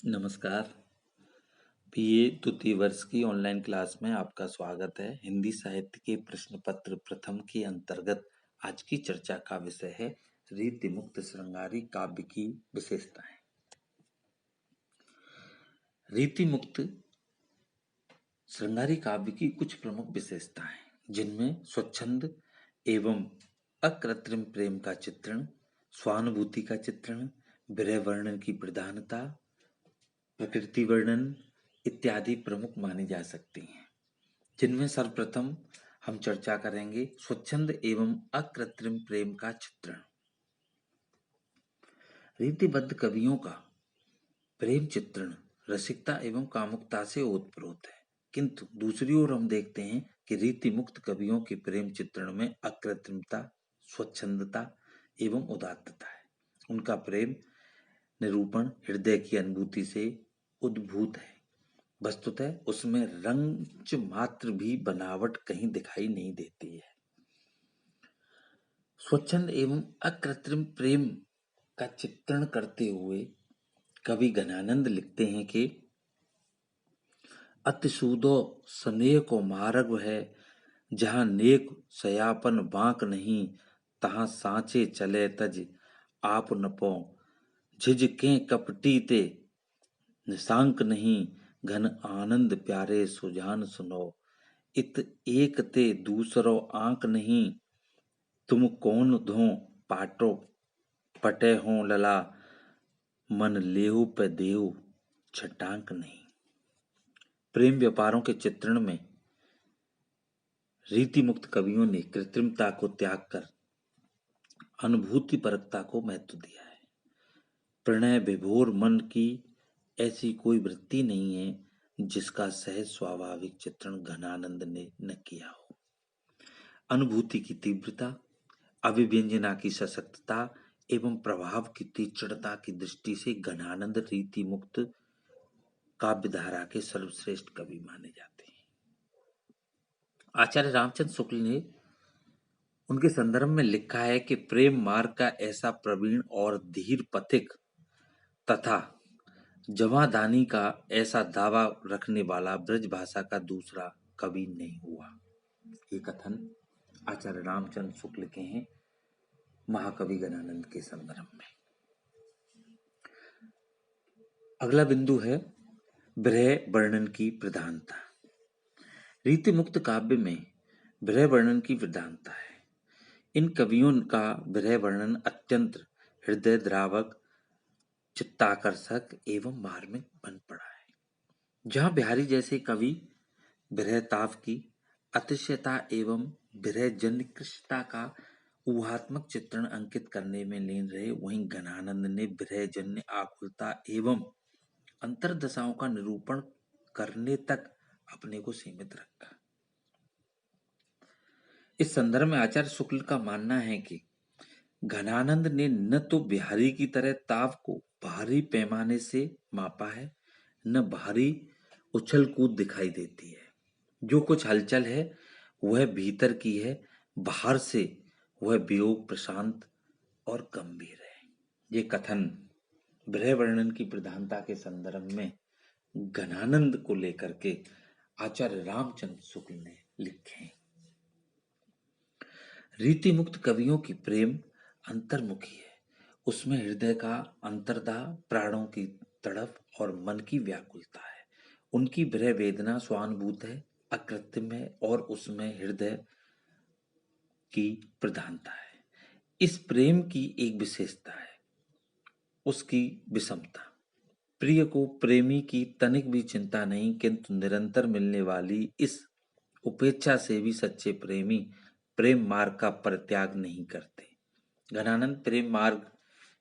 नमस्कार। बीए द्वितीय वर्ष की ऑनलाइन क्लास में आपका स्वागत है। हिंदी साहित्य के प्रश्न पत्र प्रथम के अंतर्गत आज की चर्चा का विषय है रीतिमुक्त श्रृंगारी काव्य की विशेषताएं। रीतिमुक्त श्रृंगारी काव्य की कुछ प्रमुख विशेषताएं, जिनमें स्वच्छंद एवं अकृत्रिम प्रेम का चित्रण, स्वानुभूति का चित्रण, विरह वर्णन की प्रधानता, प्रकृति वर्णन इत्यादि प्रमुख मानी जा सकती हैं। जिनमें सर्वप्रथम हम चर्चा करेंगे स्वच्छंद एवं अकृत्रिम प्रेम का चित्रण। रीतिबद्ध कवियों का प्रेम चित्रण रसिकता एवं कामुकता से ओतप्रोत है, किंतु दूसरी ओर हम देखते हैं कि रीतिमुक्त कवियों के प्रेम चित्रण में अकृत्रिमता, स्वच्छंदता एवं उदात्तता है। उनका प्रेम निरूपण हृदय की अनुभूति से उद्भूत है। वस्तुतः उसमें रंच मात्र भी बनावट कहीं दिखाई नहीं देती है। स्वच्छंद एवं अकृत्रिम प्रेम का चित्रण करते हुए कवि घनानंद लिखते हैं कि अतिसूदो स्नेह को मार्ग है, जहाँ नेक सयापन बांक नहीं, तहाँ सांचे चले तज आप न पो, झिझके कपटी ते निशांक नहीं, घन आनंद प्यारे सुजान सुनो, इत एक ते दूसरो आंक नहीं, तुम कौन धो पाटो पटे हों लला, मन लेहु पे देहु छटांक नहीं। प्रेम व्यापारों के चित्रण में रीतिमुक्त कवियों ने कृत्रिमता को त्याग कर अनुभूति परकता को महत्व दिया है। प्रणय विभोर मन की ऐसी कोई वृत्ति नहीं है जिसका सहज स्वाभाविक चित्रण घनानंद ने न किया हो। अनुभूति की तीव्रता, अभिव्यंजना की सशक्तता एवं प्रभाव की तीक्ष्णता की दृष्टि से घनानंद रीति मुक्त काव्यधारा के सर्वश्रेष्ठ कवि माने जाते हैं। आचार्य रामचंद्र शुक्ल ने उनके संदर्भ में लिखा है कि प्रेम मार्ग का ऐसा प्रवीण और धीर पथिक तथा जमादानी का ऐसा दावा रखने वाला ब्रज भाषा का दूसरा कवि नहीं हुआ। ये कथन आचार्य रामचंद्र शुक्ल के हैं महाकवि घनानंद के संदर्भ में। अगला बिंदु है विरह वर्णन की प्रधानता। रीतिमुक्त काव्य में विरह वर्णन की प्रधानता है। इन कवियों का विरह वर्णन अत्यंत हृदय द्रावक, चित्ताकर्षक एवं मार्मिक बन पड़ा है। जहां बिहारी जैसे कवि विरह ताप की अतिशयता एवं विरह जन्य कृष्णता का ऊहात्मक चित्रण अंकित करने में लीन रहे, वहीं घनानंद ने विरह जन्य आकुलता एवं अंतर्दशाओं का निरूपण करने तक अपने को सीमित रखा। इस संदर्भ में आचार्य शुक्ल का मानना है कि घनानंद ने न तो बिहारी की तरह ताव को बाहरी पैमाने से मापा है, न बाहरी उछल कूद दिखाई देती है। जो कुछ हलचल है वह भीतर की है, बाहर से वह वियोग प्रशांत और गंभीर है। ये कथन विरह वर्णन की प्रधानता के संदर्भ में घनानंद को लेकर के आचार्य रामचंद्र शुक्ल ने लिखे। रीतिमुक्त कवियों की प्रेम अंतर्मुखी है। उसमें हृदय का अंतर्दाह, प्राणों की तड़प और मन की व्याकुलता है। उनकी विरह वेदना स्वानुभूत है, अकृत्रिम है और उसमें हृदय की प्रधानता है। इस प्रेम की एक विशेषता है उसकी विषमता। प्रिय को प्रेमी की तनिक भी चिंता नहीं, किंतु निरंतर मिलने वाली इस उपेक्षा से भी सच्चे प्रेमी प्रेम मार्ग का परित्याग नहीं करते। घनानंद प्रेम मार्ग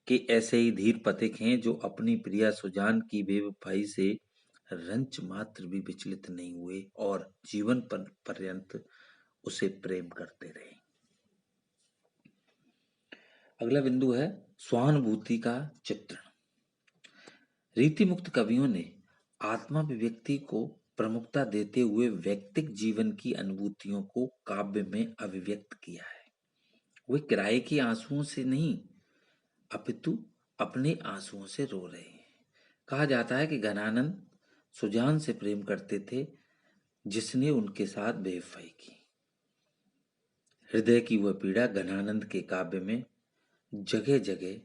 के ऐसे ही धीर पथिक हैं जो अपनी प्रिया सुजान की बेवफाई से रंच मात्र भी विचलित नहीं हुए और जीवन पर्यंत उसे प्रेम करते रहे। अगला बिंदु है स्वानुभूति का चित्रण। रीतिमुक्त कवियों ने आत्माभिव्यक्ति को प्रमुखता देते हुए व्यक्तिक जीवन की अनुभूतियों को काव्य में अभिव्यक्त किया है। वे किराए के आंसुओं से नहीं, अपितु अपने आंसुओं से रो रहे हैं। कहा जाता है कि घनानंद सुजान से प्रेम करते थे, जिसने उनके साथ बेवफाई की। हृदय की वह पीड़ा घनानंद के काव्य में जगह जगह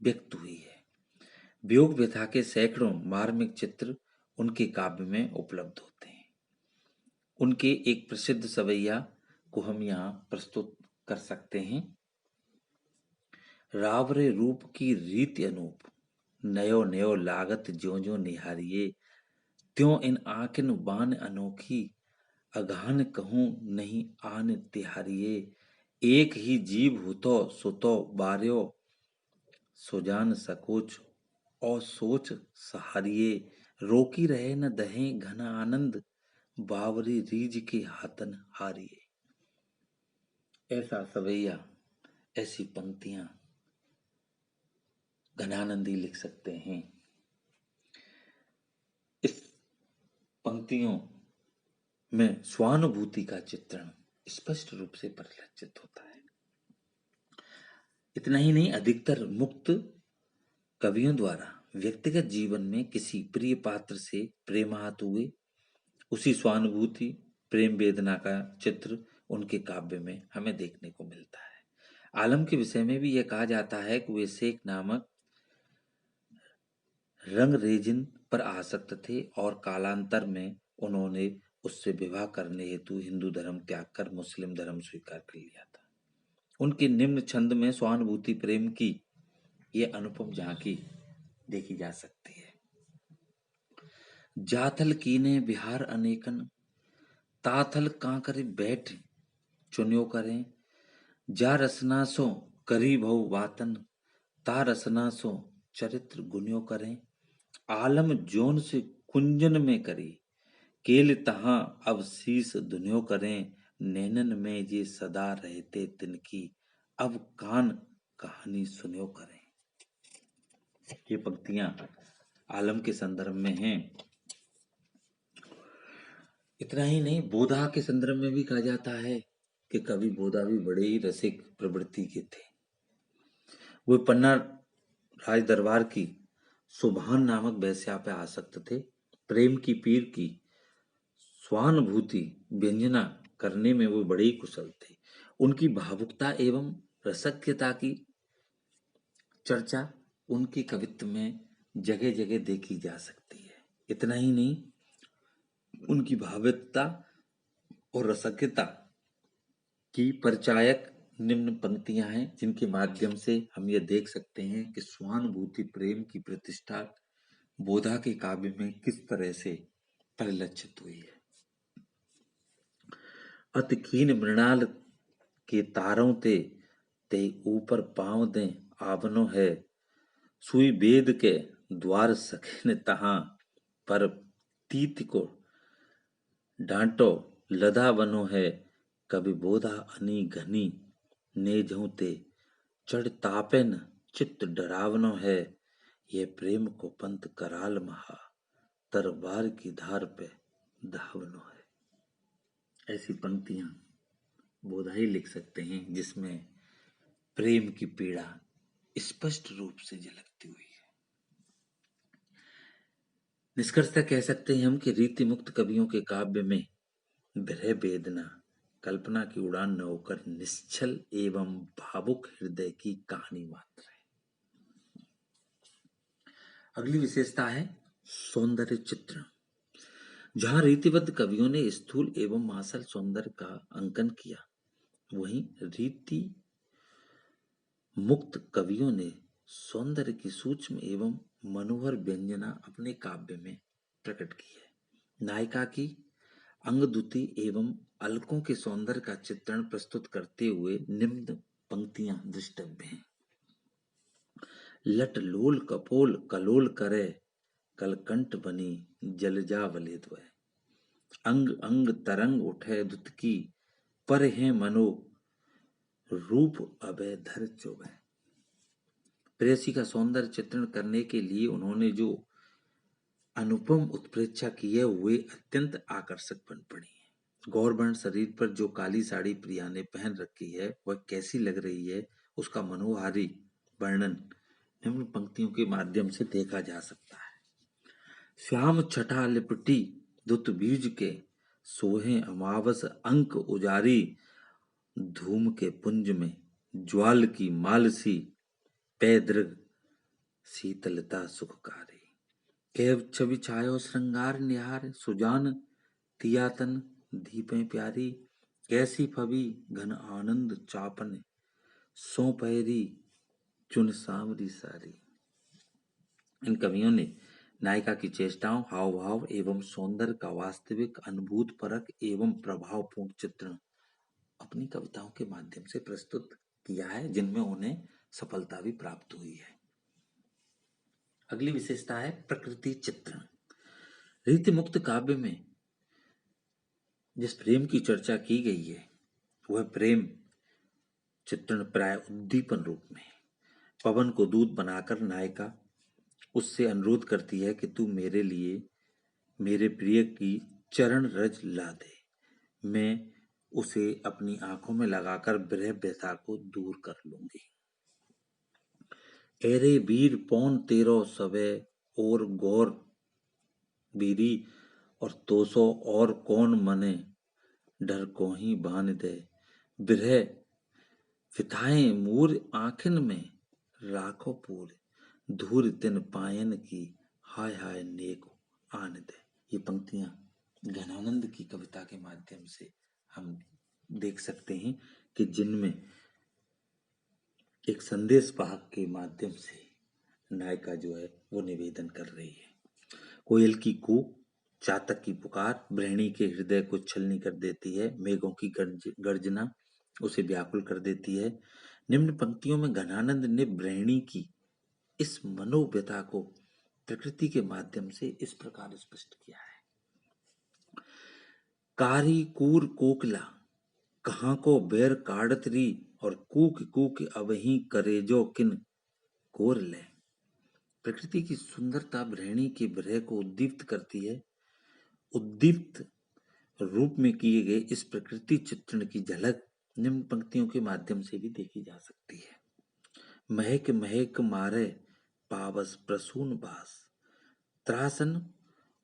व्यक्त हुई है। वियोग व्यथा के सैकड़ों मार्मिक चित्र उनके काव्य में उपलब्ध होते हैं। उनके एक प्रसिद्ध सवैया को हम यहाँ प्रस्तुत कर सकते हैं। रावरे रूप की रीति अनूप, नयो नयो लागत ज्यों ज्यों निहारिये, त्यों इन आँखिन बान अनोखी, अगहन कहूँ नहीं आन तिहारिये, एक ही जीव हुतो सुतो बार्यो, सुजान सकोच और सोच सहारिये, रोकी रहे न दहें घन आनंद, बावरी रीझ के हाथन हारिये। ऐसा सवैया, ऐसी पंक्तियां घनानंदी लिख सकते हैं। इस पंक्तियों में स्वानुभूति का चित्रण स्पष्ट रूप से परिलक्षित होता है। इतना ही नहीं, अधिकतर मुक्त कवियों द्वारा व्यक्तिगत जीवन में किसी प्रिय पात्र से प्रेमाहत हुए उसी स्वानुभूति प्रेम वेदना का चित्र उनके काव्य में हमें देखने को मिलता है। आलम के विषय में भी यह कहा जाता है कि वे शेख नामक रंगरेजिन पर आसक्त थे और कालांतर में उन्होंने उससे विवाह करने हेतु हिंदू धर्म त्याग कर मुस्लिम धर्म स्वीकार कर लिया था। उनके निम्न छंद में स्वानुभूति प्रेम की ये अनुपम झांकी देखी जा सकती है। जाथल कीने बिहार अनेकन, ताथल कांकरे बैठ चुन्यो करें, जा रसना सो करी भव वातन, ता रसना सो चरित्र गुन्यो करें, आलम जोन से कुंजन में करी, केल तहां अब शीस दुन्यो करें, नैनन में ये सदा रहते तिनकी, अब कान कहानी सुन्यो करें। ये पंक्तियां आलम के संदर्भ में हैं। इतना ही नहीं, बोधा के संदर्भ में भी कहा जाता है कि कवि बोधा भी बड़े ही रसिक प्रवृत्ति के थे। वे पन्ना राज दरबार की सुभान नामक वेश्या पे आसक्त थे। प्रेम की पीर की स्वानुभूति व्यंजना करने में वो बड़े ही कुशल थे। उनकी भावुकता एवं रसज्ञता की चर्चा उनके कवित्व में जगह जगह देखी जा सकती है। इतना ही नहीं, उनकी भावुकता और रसज्ञता की परिचायक निम्न पंक्तियां हैं, जिनके माध्यम से हम ये देख सकते हैं कि स्वानुभूति प्रेम की प्रतिष्ठा बोधा के काव्य में किस तरह से परिलक्षित हुई है। अति कीन मृणाल के तारों ते ऊपर पांव दें आवनो है, सुई वेद के द्वार सखे न तहां, पर तीत को डांटो लदा बनो है, कभी बोधा अनी घनी ने झूते, चढ़ तापे न चित्त डरावनो है, ये प्रेम को पंत कराल महा, तरबार की धार पे धावनो है। ऐसी पंक्तियां बोधा ही लिख सकते हैं, जिसमें प्रेम की पीड़ा स्पष्ट रूप से झलकती हुई है। निष्कर्षतः कह सकते हैं हम कि रीति मुक्त कवियों के काव्य में विरह वेदना कल्पना की उड़ान न होकर निश्चल एवं भावुक हृदय की कहानी मात्र है। अगली विशेषता है सौंदर्य चित्रण। जहां रीतिबद्ध कवियों ने स्थूल एवं मासल सौंदर्य का अंकन किया, वहीं रीति मुक्त कवियों ने सौंदर्य की सूक्ष्म एवं मनोहर व्यंजना अपने काव्य में प्रकट की है। नायिका की अंगदुति एवं अलकों के सौंदर्य का चित्रण प्रस्तुत करते हुए निम्न पंक्तियां दृष्टव्य हैं। लट लोल कपोल कलोल करे, कलकंठ बनी जलजा वले द्वय, अंग अंग तरंग उठे दुत की, पर है मनो रूप अभय धर चोभय। प्रेयसी का सौंदर्य चित्रण करने के लिए उन्होंने जो अनुपम उत्प्रेक्षा की है, वे अत्यंत आकर्षक बन पड़ी है। गौरवर्ण शरीर पर जो काली साड़ी प्रिया ने पहन रखी है, वह कैसी लग रही है, उसका मनोहारी वर्णन निम्न पंक्तियों के माध्यम से देखा जा सकता है। श्याम छठा लिपटी दुत बीज के, सोहे अमावस अंक उजारी, धूम के पुंज में ज्वाल की मालसी, पैदृग शीतलता सुखकारी। कैव छवि छायो श्रृंगार निहार, सुजान तियातन दीपें प्यारी, कैसी फबी घन आनंद चापन, सो पैरी चुन सांवरी सारी। इन कवियों ने नायिका की चेष्टाओं, हाव भाव एवं सौंदर्य का वास्तविक, अनुभूत परक एवं प्रभावपूर्ण चित्रण अपनी कविताओं के माध्यम से प्रस्तुत किया है, जिनमें उन्हें सफलता भी प्राप्त हुई है। अगली विशेषता है प्रकृति चित्रण। रीति मुक्त काव्य में जिस प्रेम की चर्चा की गई है वह प्रेम चित्रण प्राय उद्दीपन रूप में है। पवन को दूत बनाकर नायिका उससे अनुरोध करती है कि तू मेरे लिए मेरे प्रिय की चरण रज ला दे, मैं उसे अपनी आंखों में लगाकर विरह व्यथा को दूर कर लूंगी। एरे वीर पौन तेरो सवे और गौर बीरी, और तोसो और कौन मने डर को ही बांध दे, विरह फिथाएं मूर आंखिन में राखो पूर, धूर तिन पायन की हाय हाय नेक आन दे। ये पंक्तियां घनानंद की कविता के माध्यम से हम देख सकते हैं कि जिनमें एक संदेश वाहक के माध्यम से नायिका जो है वो निवेदन कर रही है। कोयल की कूक, चातक की पुकार गृहिणी के हृदय को छलनी कर देती है, मेघों की गर्जना उसे व्याकुल कर देती है। निम्न पंक्तियों में घनानंद ने गृहिणी की इस मनोव्यथा को प्रकृति के माध्यम से इस प्रकार स्पष्ट किया है। कारी कूर कोकला कहाँ को बैर काढ़त री, और कूक कूक अवहीं करे जो किन कोर ले। प्रकृति की सुंदरता गृहिणी के विरह को उद्दीप्त करती है। उद्दीप्त रूप में किए गए इस प्रकृति चित्रण की झलक निम्न पंक्तियों के माध्यम से भी देखी जा सकती है। महक महक मारे पावस प्रसून बास, त्रासन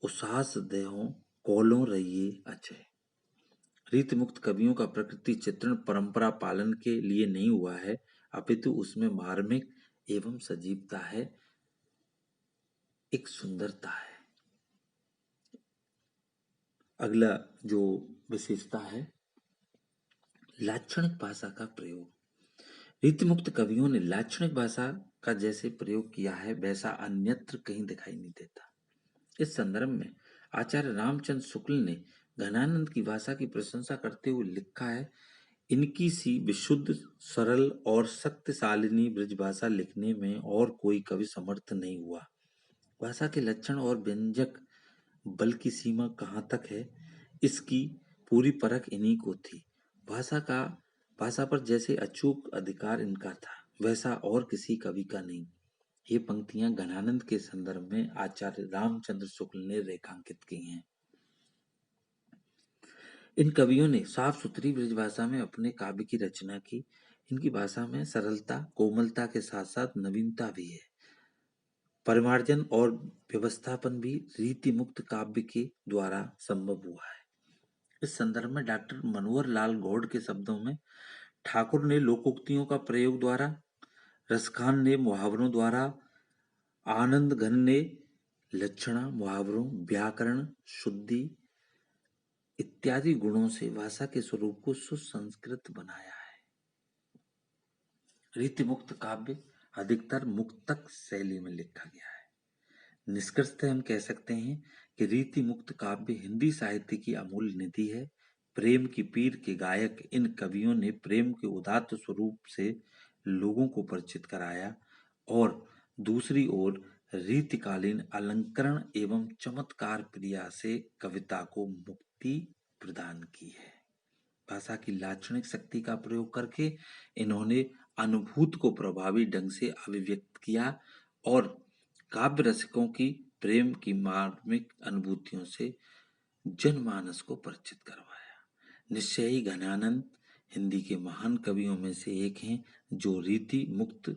उसास देहो कोलों रहिए अचय। रीति मुक्त कवियों का प्रकृति चित्रण परंपरा पालन के लिए नहीं हुआ है, अपितु उसमें मार्मिक एवं सजीवता है, एक सुंदरता है। अगला जो विशेषता है लाक्षणिक भाषा का प्रयोग। रीति मुक्त कवियों ने लाक्षणिक भाषा का जैसे प्रयोग किया है वैसा अन्यत्र कहीं दिखाई नहीं देता। इस संदर्भ में आचार्य रामचंद्र शुक्ल ने घनानंद की भाषा की प्रशंसा करते हुए लिखा है, इनकी सी विशुद्ध, सरल और शक्तिशालिनी ब्रजभाषा लिखने में और कोई कवि समर्थ नहीं हुआ। भाषा के लक्षण और व्यंजक बल की सीमा कहाँ तक है, इसकी पूरी परख इन्हीं को थी। भाषा पर जैसे अचूक अधिकार इनका था, वैसा और किसी कवि का नहीं। ये पंक्तियां घनानंद के संदर्भ में आचार्य रामचंद्र शुक्ल ने रेखांकित की हैं। इन कवियों ने साफ सुथरी ब्रजभाषा में अपने काव्य की रचना की। इनकी भाषा में सरलता, कोमलता के साथ साथ नवीनता भी है। परिमार्जन और व्यवस्थापन भी रीति मुक्त काव्य के द्वारा संभव हुआ है। इस संदर्भ में डॉक्टर मनोहर लाल गौड़ के शब्दों में, ठाकुर ने लोकोक्तियों का प्रयोग द्वारा, रसखान ने मुहावरों द्वारा, आनंद घन ने लक्षणा, मुहावरों, व्याकरण, शुद्धि इत्यादि गुणों से भाषा के स्वरूप को सुसंस्कृत बनाया है। रीति मुक्त काव्य अधिकतर मुक्तक शैली में लिखा गया है। निष्कर्षतः हम कह सकते हैं कि रीति मुक्त काव्य हिंदी साहित्य की अमूल्य निधि है। प्रेम की पीर के गायक इन कवियों ने प्रेम के उदात्त स्वरूप से लोगों को परिचित कराया, और दूसरी ओर रीतिकालीन अलंकरण एवं चमत्कार क्रिया से कविता को मुक्ति प्रदान की है। भाषा की लाक्षणिक शक्ति का प्रयोग करके इन्होंने अनुभूत को प्रभावी ढंग से अभिव्यक्त किया और काव्य रसिकों की प्रेम की मार्मिक अनुभूतियों से जनमानस को परिचित करवाया। निश्चय ही घनानंद हिंदी के महान कवियों में से एक हैं जो रीति मुक्त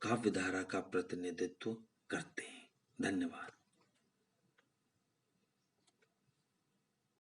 काव्य धारा का प्रतिनिधित्व करते हैं। धन्यवाद।